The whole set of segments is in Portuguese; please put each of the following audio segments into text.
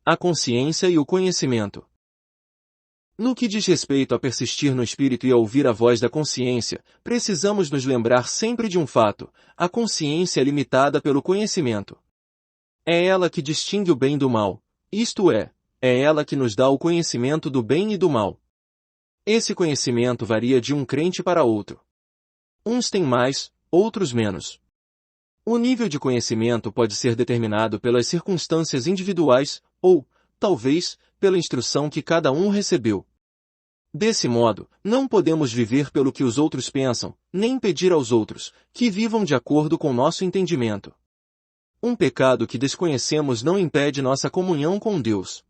A consciência e o conhecimento. No que diz respeito a persistir no espírito e a ouvir a voz da consciência, precisamos nos lembrar sempre de um fato: a consciência é limitada pelo conhecimento. É ela que distingue o bem do mal, isto é ela que nos dá o conhecimento do bem e do mal. Esse conhecimento varia de um crente para outro. Uns têm mais, outros menos. O nível de conhecimento pode ser determinado pelas circunstâncias individuais, ou, talvez, pela instrução que cada um recebeu. Desse modo, não podemos viver pelo que os outros pensam, nem pedir aos outros que vivam de acordo com nosso entendimento. Um pecado que desconhecemos não impede nossa comunhão com Deus.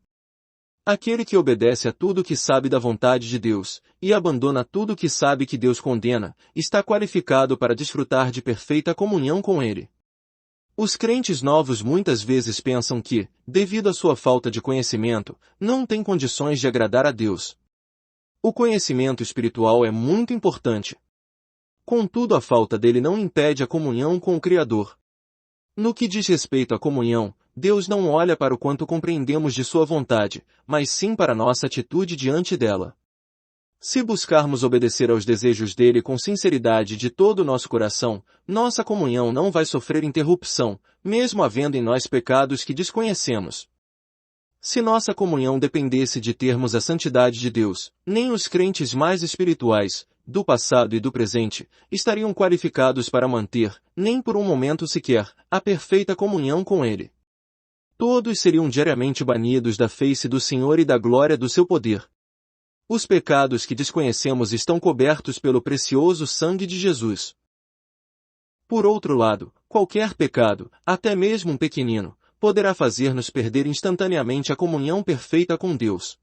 Aquele que obedece a tudo que sabe da vontade de Deus, e abandona tudo que sabe que Deus condena, está qualificado para desfrutar de perfeita comunhão com Ele. Os crentes novos muitas vezes pensam que, devido à sua falta de conhecimento, não têm condições de agradar a Deus. O conhecimento espiritual é muito importante. Contudo, a falta dele não impede a comunhão com o Criador. No que diz respeito à comunhão, Deus não olha para o quanto compreendemos de sua vontade, mas sim para nossa atitude diante dela. Se buscarmos obedecer aos desejos dele com sinceridade de todo o nosso coração, nossa comunhão não vai sofrer interrupção, mesmo havendo em nós pecados que desconhecemos. Se nossa comunhão dependesse de termos a santidade de Deus, nem os crentes mais espirituais, do passado e do presente, estariam qualificados para manter, nem por um momento sequer, a perfeita comunhão com Ele. Todos seriam diariamente banidos da face do Senhor e da glória do seu poder. Os pecados que desconhecemos estão cobertos pelo precioso sangue de Jesus. Por outro lado, qualquer pecado, até mesmo um pequenino, poderá fazer-nos perder instantaneamente a comunhão perfeita com Deus.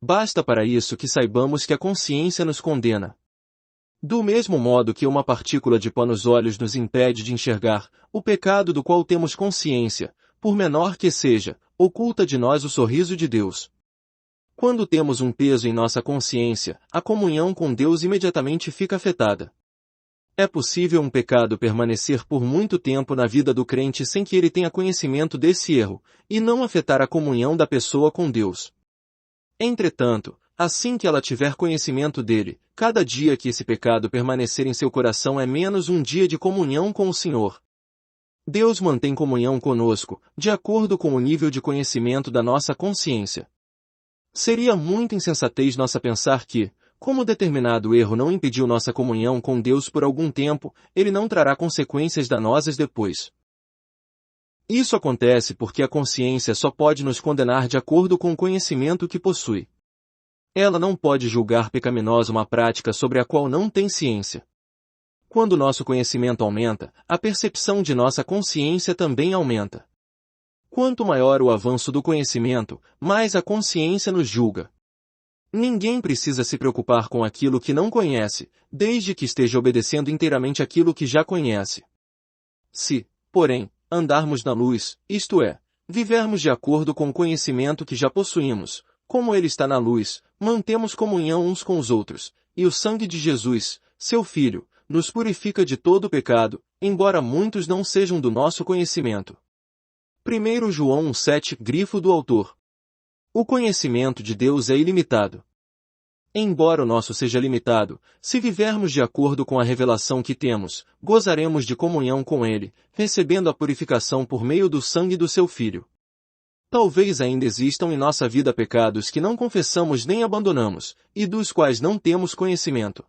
Basta para isso que saibamos que a consciência nos condena. Do mesmo modo que uma partícula de pó nos olhos nos impede de enxergar, o pecado do qual temos consciência, por menor que seja, oculta de nós o sorriso de Deus. Quando temos um peso em nossa consciência, a comunhão com Deus imediatamente fica afetada. É possível um pecado permanecer por muito tempo na vida do crente sem que ele tenha conhecimento desse erro, e não afetar a comunhão da pessoa com Deus. Entretanto, assim que ela tiver conhecimento dele, cada dia que esse pecado permanecer em seu coração é menos um dia de comunhão com o Senhor. Deus mantém comunhão conosco, de acordo com o nível de conhecimento da nossa consciência. Seria muita insensatez nossa pensar que, como determinado erro não impediu nossa comunhão com Deus por algum tempo, ele não trará consequências danosas depois. Isso acontece porque a consciência só pode nos condenar de acordo com o conhecimento que possui. Ela não pode julgar pecaminosa uma prática sobre a qual não tem ciência. Quando nosso conhecimento aumenta, a percepção de nossa consciência também aumenta. Quanto maior o avanço do conhecimento, mais a consciência nos julga. Ninguém precisa se preocupar com aquilo que não conhece, desde que esteja obedecendo inteiramente aquilo que já conhece. Se, porém, andarmos na luz, isto é, vivermos de acordo com o conhecimento que já possuímos, como ele está na luz, mantemos comunhão uns com os outros, e o sangue de Jesus, seu Filho, nos purifica de todo o pecado, embora muitos não sejam do nosso conhecimento. 1 João 1,7, grifo do autor. O conhecimento de Deus é ilimitado. Embora o nosso seja limitado, se vivermos de acordo com a revelação que temos, gozaremos de comunhão com Ele, recebendo a purificação por meio do sangue do seu Filho. Talvez ainda existam em nossa vida pecados que não confessamos nem abandonamos, e dos quais não temos conhecimento.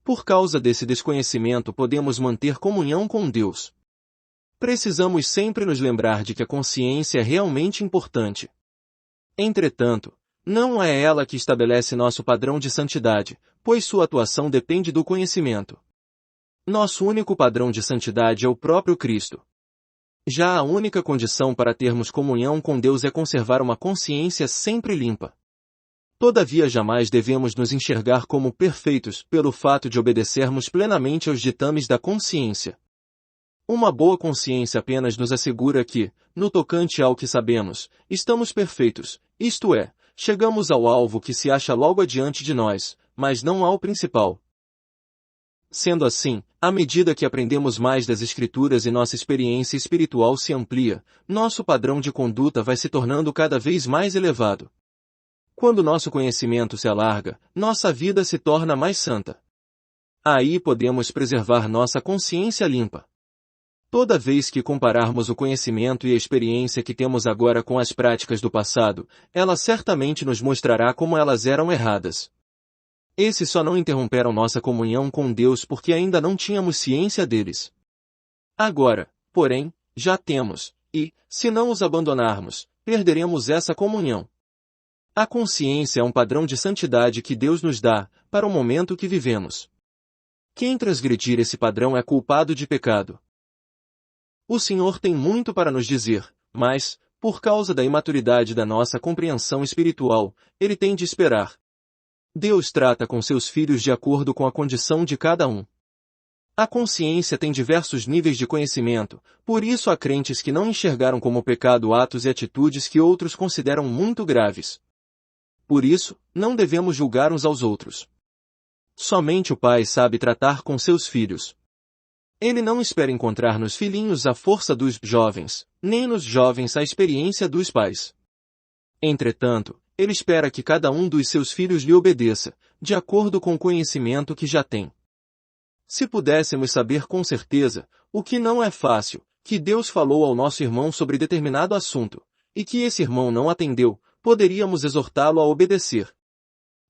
Por causa desse desconhecimento podemos manter comunhão com Deus. Precisamos sempre nos lembrar de que a consciência é realmente importante. Entretanto, não é ela que estabelece nosso padrão de santidade, pois sua atuação depende do conhecimento. Nosso único padrão de santidade é o próprio Cristo. Já a única condição para termos comunhão com Deus é conservar uma consciência sempre limpa. Todavia jamais devemos nos enxergar como perfeitos pelo fato de obedecermos plenamente aos ditames da consciência. Uma boa consciência apenas nos assegura que, no tocante ao que sabemos, estamos perfeitos, isto é, chegamos ao alvo que se acha logo adiante de nós, mas não ao principal. Sendo assim, à medida que aprendemos mais das Escrituras e nossa experiência espiritual se amplia, nosso padrão de conduta vai se tornando cada vez mais elevado. Quando nosso conhecimento se alarga, nossa vida se torna mais santa. Aí podemos preservar nossa consciência limpa. Toda vez que compararmos o conhecimento e a experiência que temos agora com as práticas do passado, ela certamente nos mostrará como elas eram erradas. Esses só não interromperam nossa comunhão com Deus porque ainda não tínhamos ciência deles. Agora, porém, já temos, e, se não os abandonarmos, perderemos essa comunhão. A consciência é um padrão de santidade que Deus nos dá, para o momento que vivemos. Quem transgredir esse padrão é culpado de pecado. O Senhor tem muito para nos dizer, mas, por causa da imaturidade da nossa compreensão espiritual, Ele tem de esperar. Deus trata com seus filhos de acordo com a condição de cada um. A consciência tem diversos níveis de conhecimento, por isso há crentes que não enxergaram como pecado atos e atitudes que outros consideram muito graves. Por isso, não devemos julgar uns aos outros. Somente o Pai sabe tratar com seus filhos. Ele não espera encontrar nos filhinhos a força dos jovens, nem nos jovens a experiência dos pais. Entretanto, Ele espera que cada um dos seus filhos lhe obedeça, de acordo com o conhecimento que já tem. Se pudéssemos saber com certeza, o que não é fácil, que Deus falou ao nosso irmão sobre determinado assunto, e que esse irmão não atendeu, poderíamos exortá-lo a obedecer.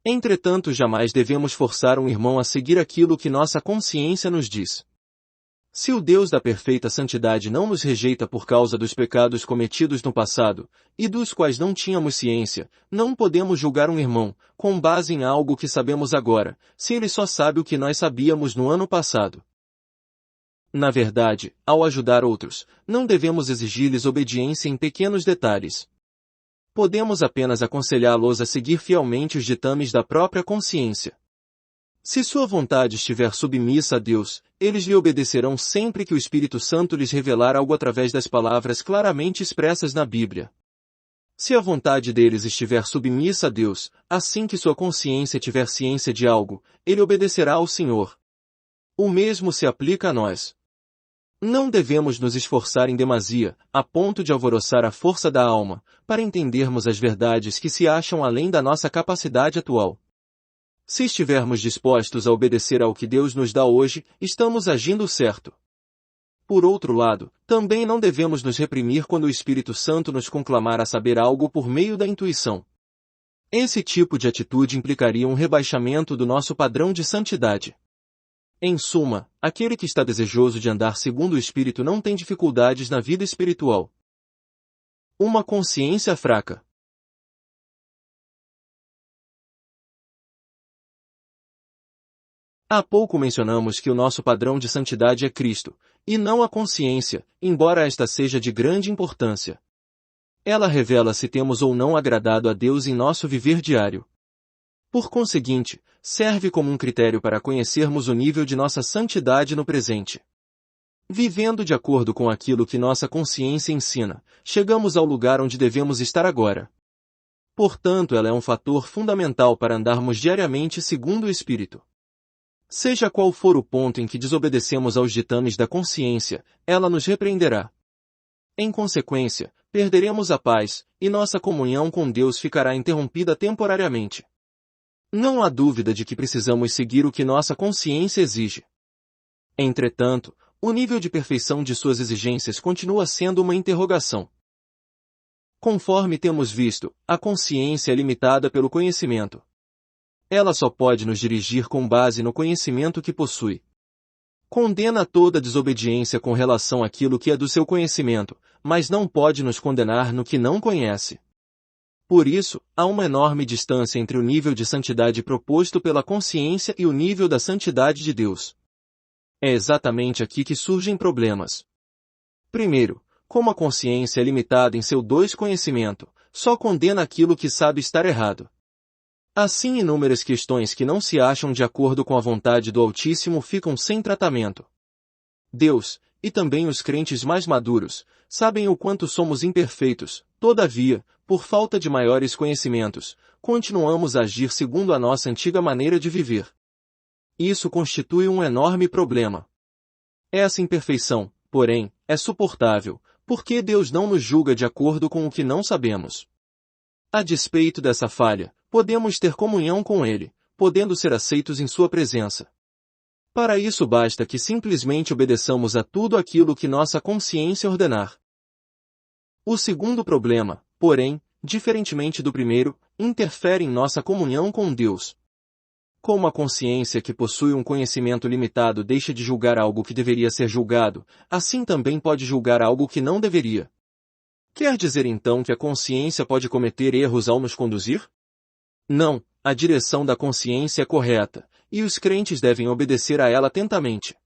Entretanto, jamais devemos forçar um irmão a seguir aquilo que nossa consciência nos diz. Se o Deus da perfeita santidade não nos rejeita por causa dos pecados cometidos no passado, e dos quais não tínhamos ciência, não podemos julgar um irmão, com base em algo que sabemos agora, se ele só sabe o que nós sabíamos no ano passado. Na verdade, ao ajudar outros, não devemos exigir-lhes obediência em pequenos detalhes. Podemos apenas aconselhá-los a seguir fielmente os ditames da própria consciência. Se sua vontade estiver submissa a Deus, eles lhe obedecerão sempre que o Espírito Santo lhes revelar algo através das palavras claramente expressas na Bíblia. Se a vontade deles estiver submissa a Deus, assim que sua consciência tiver ciência de algo, ele obedecerá ao Senhor. O mesmo se aplica a nós. Não devemos nos esforçar em demasia, a ponto de alvoroçar a força da alma, para entendermos as verdades que se acham além da nossa capacidade atual. Se estivermos dispostos a obedecer ao que Deus nos dá hoje, estamos agindo certo. Por outro lado, também não devemos nos reprimir quando o Espírito Santo nos conclamar a saber algo por meio da intuição. Esse tipo de atitude implicaria um rebaixamento do nosso padrão de santidade. Em suma, aquele que está desejoso de andar segundo o Espírito não tem dificuldades na vida espiritual. Uma consciência fraca. Há pouco mencionamos que o nosso padrão de santidade é Cristo, e não a consciência, embora esta seja de grande importância. Ela revela se temos ou não agradado a Deus em nosso viver diário. Por conseguinte, serve como um critério para conhecermos o nível de nossa santidade no presente. Vivendo de acordo com aquilo que nossa consciência ensina, chegamos ao lugar onde devemos estar agora. Portanto, ela é um fator fundamental para andarmos diariamente segundo o Espírito. Seja qual for o ponto em que desobedecemos aos ditames da consciência, ela nos repreenderá. Em consequência, perderemos a paz, e nossa comunhão com Deus ficará interrompida temporariamente. Não há dúvida de que precisamos seguir o que nossa consciência exige. Entretanto, o nível de perfeição de suas exigências continua sendo uma interrogação. Conforme temos visto, a consciência é limitada pelo conhecimento. Ela só pode nos dirigir com base no conhecimento que possui. Condena toda desobediência com relação àquilo que é do seu conhecimento, mas não pode nos condenar no que não conhece. Por isso, há uma enorme distância entre o nível de santidade proposto pela consciência e o nível da santidade de Deus. É exatamente aqui que surgem problemas. Primeiro, como a consciência é limitada em seu conhecimento, só condena aquilo que sabe estar errado. Assim, inúmeras questões que não se acham de acordo com a vontade do Altíssimo ficam sem tratamento. Deus, e também os crentes mais maduros, sabem o quanto somos imperfeitos, todavia, por falta de maiores conhecimentos, continuamos a agir segundo a nossa antiga maneira de viver. Isso constitui um enorme problema. Essa imperfeição, porém, é suportável, porque Deus não nos julga de acordo com o que não sabemos. A despeito dessa falha, podemos ter comunhão com Ele, podendo ser aceitos em Sua presença. Para isso basta que simplesmente obedeçamos a tudo aquilo que nossa consciência ordenar. O segundo problema, porém, diferentemente do primeiro, interfere em nossa comunhão com Deus. Como a consciência que possui um conhecimento limitado deixa de julgar algo que deveria ser julgado, assim também pode julgar algo que não deveria. Quer dizer então que a consciência pode cometer erros ao nos conduzir? Não, a direção da consciência é correta, e os crentes devem obedecer a ela atentamente.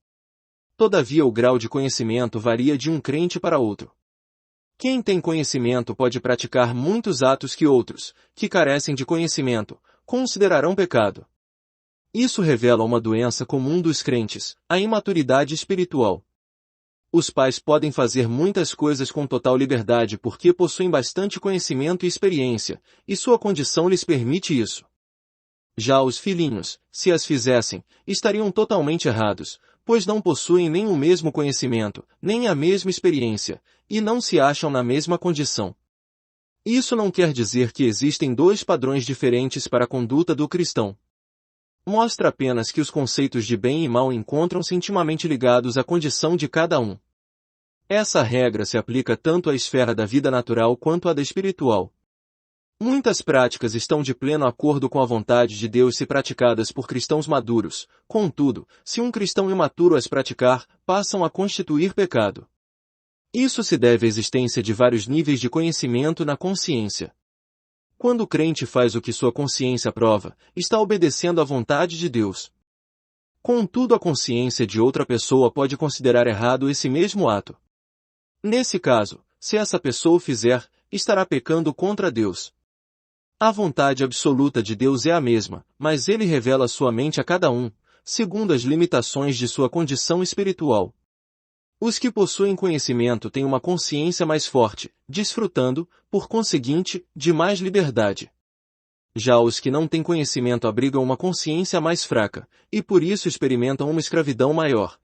Todavia o grau de conhecimento varia de um crente para outro. Quem tem conhecimento pode praticar muitos atos que outros, que carecem de conhecimento, considerarão pecado. Isso revela uma doença comum dos crentes, a imaturidade espiritual. Os pais podem fazer muitas coisas com total liberdade porque possuem bastante conhecimento e experiência, e sua condição lhes permite isso. Já os filhinhos, se as fizessem, estariam totalmente errados, pois não possuem nem o mesmo conhecimento, nem a mesma experiência, e não se acham na mesma condição. Isso não quer dizer que existem dois padrões diferentes para a conduta do cristão. Mostra apenas que os conceitos de bem e mal encontram-se intimamente ligados à condição de cada um. Essa regra se aplica tanto à esfera da vida natural quanto à da espiritual. Muitas práticas estão de pleno acordo com a vontade de Deus se praticadas por cristãos maduros, contudo, se um cristão imaturo as praticar, passam a constituir pecado. Isso se deve à existência de vários níveis de conhecimento na consciência. Quando o crente faz o que sua consciência aprova, está obedecendo à vontade de Deus. Contudo, a consciência de outra pessoa pode considerar errado esse mesmo ato. Nesse caso, se essa pessoa o fizer, estará pecando contra Deus. A vontade absoluta de Deus é a mesma, mas Ele revela sua mente a cada um, segundo as limitações de sua condição espiritual. Os que possuem conhecimento têm uma consciência mais forte, desfrutando, por conseguinte, de mais liberdade. Já os que não têm conhecimento abrigam uma consciência mais fraca, e por isso experimentam uma escravidão maior.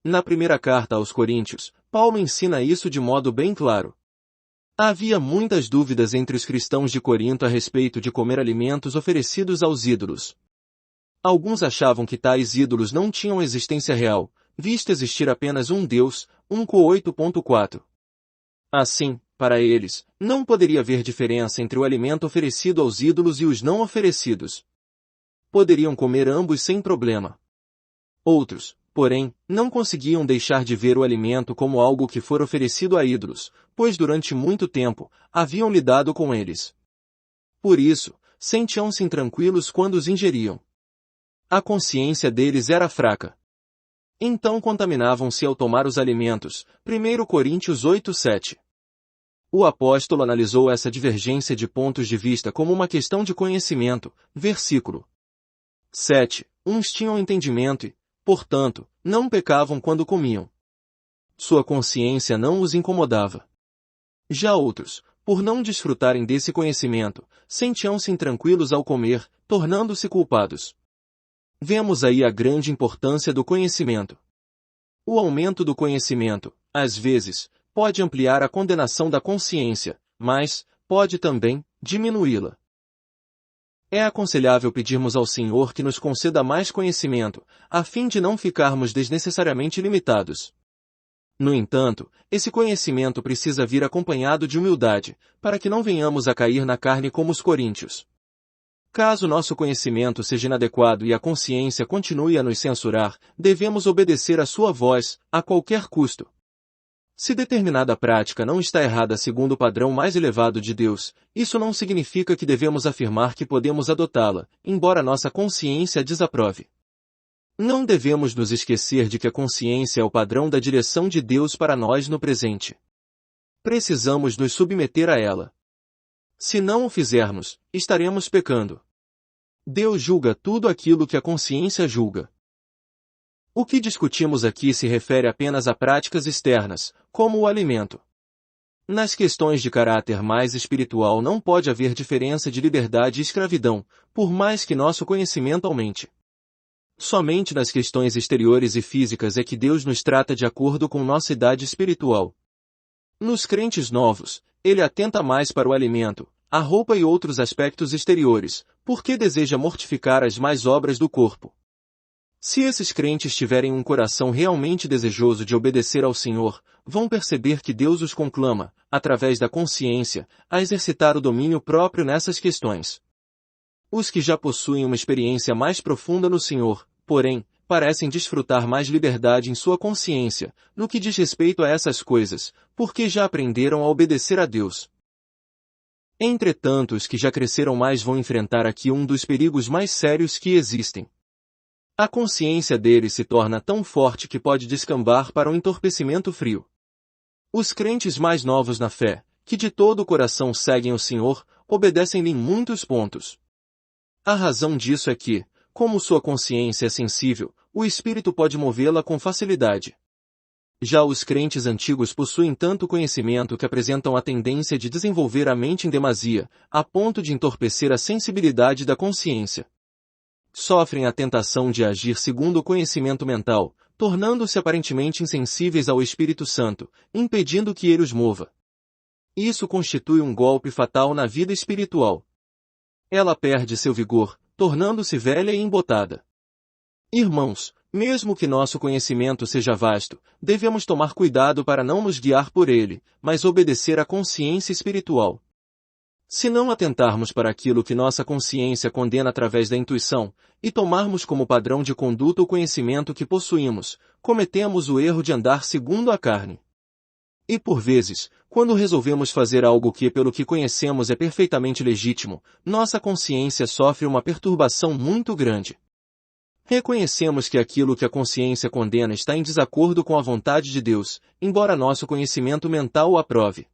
Na primeira carta aos Coríntios, Paulo ensina isso de modo bem claro. Havia muitas dúvidas entre os cristãos de Corinto a respeito de comer alimentos oferecidos aos ídolos. Alguns achavam que tais ídolos não tinham existência real, visto existir apenas um Deus, 1 Cor 8.4. Assim, para eles, não poderia haver diferença entre o alimento oferecido aos ídolos e os não oferecidos. Poderiam comer ambos sem problema. Outros, porém, não conseguiam deixar de ver o alimento como algo que for oferecido a ídolos, pois durante muito tempo, haviam lidado com eles. Por isso, sentiam-se intranquilos quando os ingeriam. A consciência deles era fraca. Então contaminavam-se ao tomar os alimentos, 1 Coríntios 8:7. O apóstolo analisou essa divergência de pontos de vista como uma questão de conhecimento, versículo 7. Uns tinham entendimento e, portanto, não pecavam quando comiam. Sua consciência não os incomodava. Já outros, por não desfrutarem desse conhecimento, sentiam-se intranquilos ao comer, tornando-se culpados. Vemos aí a grande importância do conhecimento. O aumento do conhecimento, às vezes, pode ampliar a condenação da consciência, mas pode também diminuí-la. É aconselhável pedirmos ao Senhor que nos conceda mais conhecimento, a fim de não ficarmos desnecessariamente limitados. No entanto, esse conhecimento precisa vir acompanhado de humildade, para que não venhamos a cair na carne como os coríntios. Caso nosso conhecimento seja inadequado e a consciência continue a nos censurar, devemos obedecer à sua voz, a qualquer custo. Se determinada prática não está errada segundo o padrão mais elevado de Deus, isso não significa que devemos afirmar que podemos adotá-la, embora nossa consciência a desaprove. Não devemos nos esquecer de que a consciência é o padrão da direção de Deus para nós no presente. Precisamos nos submeter a ela. Se não o fizermos, estaremos pecando. Deus julga tudo aquilo que a consciência julga. O que discutimos aqui se refere apenas a práticas externas, como o alimento. Nas questões de caráter mais espiritual não pode haver diferença de liberdade e escravidão, por mais que nosso conhecimento aumente. Somente nas questões exteriores e físicas é que Deus nos trata de acordo com nossa idade espiritual. Nos crentes novos, ele atenta mais para o alimento, a roupa e outros aspectos exteriores, porque deseja mortificar as más obras do corpo. Se esses crentes tiverem um coração realmente desejoso de obedecer ao Senhor, vão perceber que Deus os conclama, através da consciência, a exercitar o domínio próprio nessas questões. Os que já possuem uma experiência mais profunda no Senhor, porém, parecem desfrutar mais liberdade em sua consciência, no que diz respeito a essas coisas, porque já aprenderam a obedecer a Deus. Entretanto, os que já cresceram mais vão enfrentar aqui um dos perigos mais sérios que existem. A consciência deles se torna tão forte que pode descambar para um entorpecimento frio. Os crentes mais novos na fé, que de todo o coração seguem o Senhor, obedecem-lhe em muitos pontos. A razão disso é que, como sua consciência é sensível, o Espírito pode movê-la com facilidade. Já os crentes antigos possuem tanto conhecimento que apresentam a tendência de desenvolver a mente em demasia, a ponto de entorpecer a sensibilidade da consciência. Sofrem a tentação de agir segundo o conhecimento mental, tornando-se aparentemente insensíveis ao Espírito Santo, impedindo que ele os mova. Isso constitui um golpe fatal na vida espiritual. Ela perde seu vigor, tornando-se velha e embotada. Irmãos, mesmo que nosso conhecimento seja vasto, devemos tomar cuidado para não nos guiar por ele, mas obedecer à consciência espiritual. Se não atentarmos para aquilo que nossa consciência condena através da intuição, e tomarmos como padrão de conduta o conhecimento que possuímos, cometemos o erro de andar segundo a carne. E por vezes, quando resolvemos fazer algo que pelo que conhecemos é perfeitamente legítimo, nossa consciência sofre uma perturbação muito grande. Reconhecemos que aquilo que a consciência condena está em desacordo com a vontade de Deus, embora nosso conhecimento mental o aprove.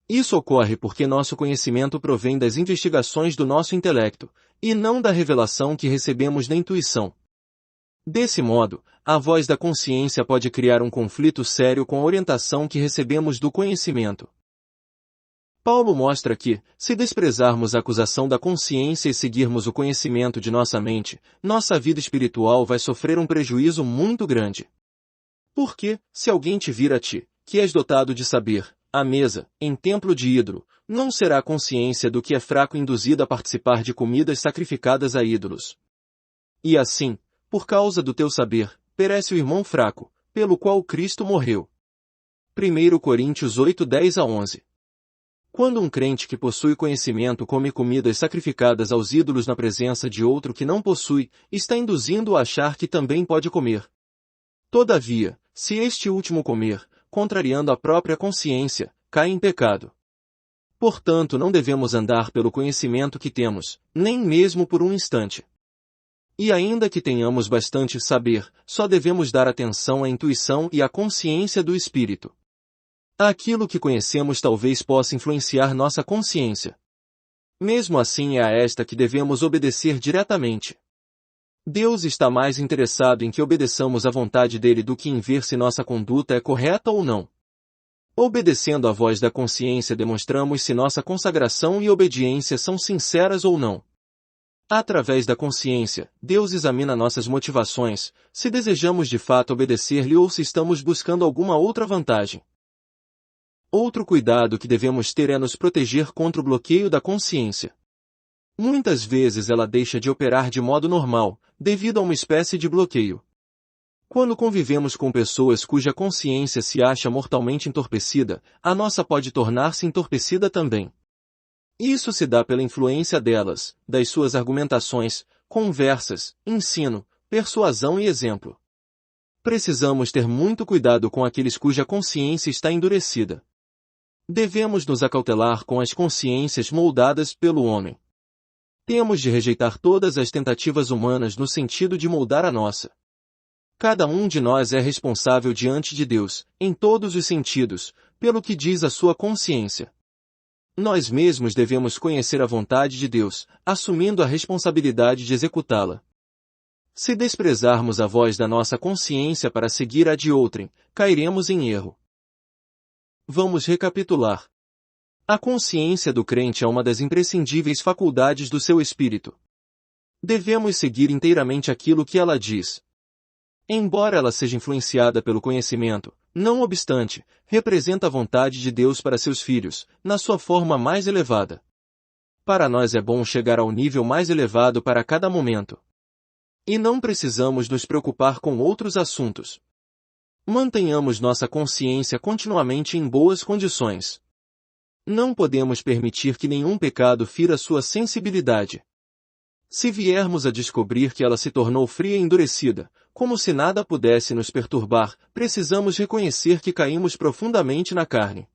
Isso ocorre porque nosso conhecimento provém das investigações do nosso intelecto, e não da revelação que recebemos da intuição. Desse modo, a voz da consciência pode criar um conflito sério com a orientação que recebemos do conhecimento. Paulo mostra que, se desprezarmos a acusação da consciência e seguirmos o conhecimento de nossa mente, nossa vida espiritual vai sofrer um prejuízo muito grande. Porque, se alguém te vir a ti, que és dotado de saber, à mesa, em templo de ídolo, não será a consciência do que é fraco induzida a participar de comidas sacrificadas a ídolos. E assim, por causa do teu saber, perece o irmão fraco, pelo qual Cristo morreu. 1 Coríntios 8, 10-11. Quando um crente que possui conhecimento come comidas sacrificadas aos ídolos na presença de outro que não possui, está induzindo-o a achar que também pode comer. Todavia, se este último comer, contrariando a própria consciência, cai em pecado. Portanto, não devemos andar pelo conhecimento que temos, nem mesmo por um instante. E ainda que tenhamos bastante saber, só devemos dar atenção à intuição e à consciência do Espírito. Aquilo que conhecemos talvez possa influenciar nossa consciência. Mesmo assim é a esta que devemos obedecer diretamente. Deus está mais interessado em que obedeçamos à vontade dele do que em ver se nossa conduta é correta ou não. Obedecendo à voz da consciência demonstramos se nossa consagração e obediência são sinceras ou não. Através da consciência, Deus examina nossas motivações, se desejamos de fato obedecer-lhe ou se estamos buscando alguma outra vantagem. Outro cuidado que devemos ter é nos proteger contra o bloqueio da consciência. Muitas vezes ela deixa de operar de modo normal, devido a uma espécie de bloqueio. Quando convivemos com pessoas cuja consciência se acha mortalmente entorpecida, a nossa pode tornar-se entorpecida também. Isso se dá pela influência delas, das suas argumentações, conversas, ensino, persuasão e exemplo. Precisamos ter muito cuidado com aqueles cuja consciência está endurecida. Devemos nos acautelar com as consciências moldadas pelo homem. Temos de rejeitar todas as tentativas humanas no sentido de moldar a nossa. Cada um de nós é responsável diante de Deus, em todos os sentidos, pelo que diz a sua consciência. Nós mesmos devemos conhecer a vontade de Deus, assumindo a responsabilidade de executá-la. Se desprezarmos a voz da nossa consciência para seguir a de outrem, cairemos em erro. Vamos recapitular. A consciência do crente é uma das imprescindíveis faculdades do seu espírito. Devemos seguir inteiramente aquilo que ela diz. Embora ela seja influenciada pelo conhecimento, não obstante, representa a vontade de Deus para seus filhos, na sua forma mais elevada. Para nós é bom chegar ao nível mais elevado para cada momento. E não precisamos nos preocupar com outros assuntos. Mantenhamos nossa consciência continuamente em boas condições. Não podemos permitir que nenhum pecado fira sua sensibilidade. Se viermos a descobrir que ela se tornou fria e endurecida, como se nada pudesse nos perturbar, precisamos reconhecer que caímos profundamente na carne.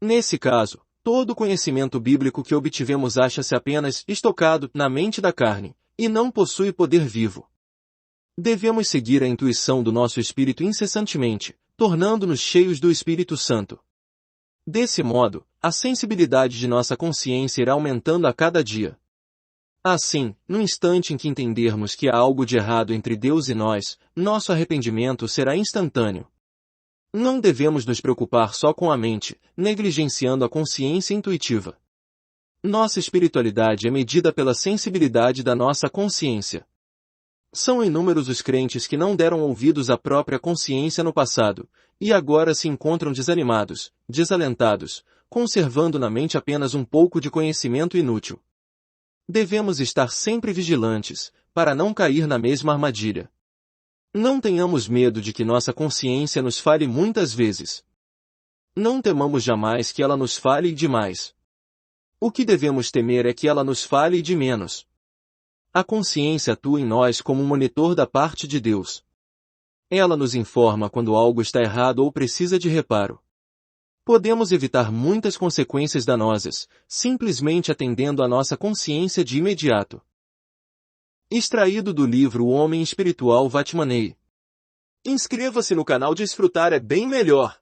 Nesse caso, todo o conhecimento bíblico que obtivemos acha-se apenas estocado na mente da carne, e não possui poder vivo. Devemos seguir a intuição do nosso espírito incessantemente, tornando-nos cheios do Espírito Santo. Desse modo, a sensibilidade de nossa consciência irá aumentando a cada dia. Assim, no instante em que entendermos que há algo de errado entre Deus e nós, nosso arrependimento será instantâneo. Não devemos nos preocupar só com a mente, negligenciando a consciência intuitiva. Nossa espiritualidade é medida pela sensibilidade da nossa consciência. São inúmeros os crentes que não deram ouvidos à própria consciência no passado, e agora se encontram desanimados, desalentados, conservando na mente apenas um pouco de conhecimento inútil. Devemos estar sempre vigilantes, para não cair na mesma armadilha. Não tenhamos medo de que nossa consciência nos fale muitas vezes. Não temamos jamais que ela nos fale demais. O que devemos temer é que ela nos fale de menos. A consciência atua em nós como um monitor da parte de Deus. Ela nos informa quando algo está errado ou precisa de reparo. Podemos evitar muitas consequências danosas, simplesmente atendendo à nossa consciência de imediato. Extraído do livro O Homem Espiritual Vatmanei. Inscreva-se no canal Desfrutar é bem melhor.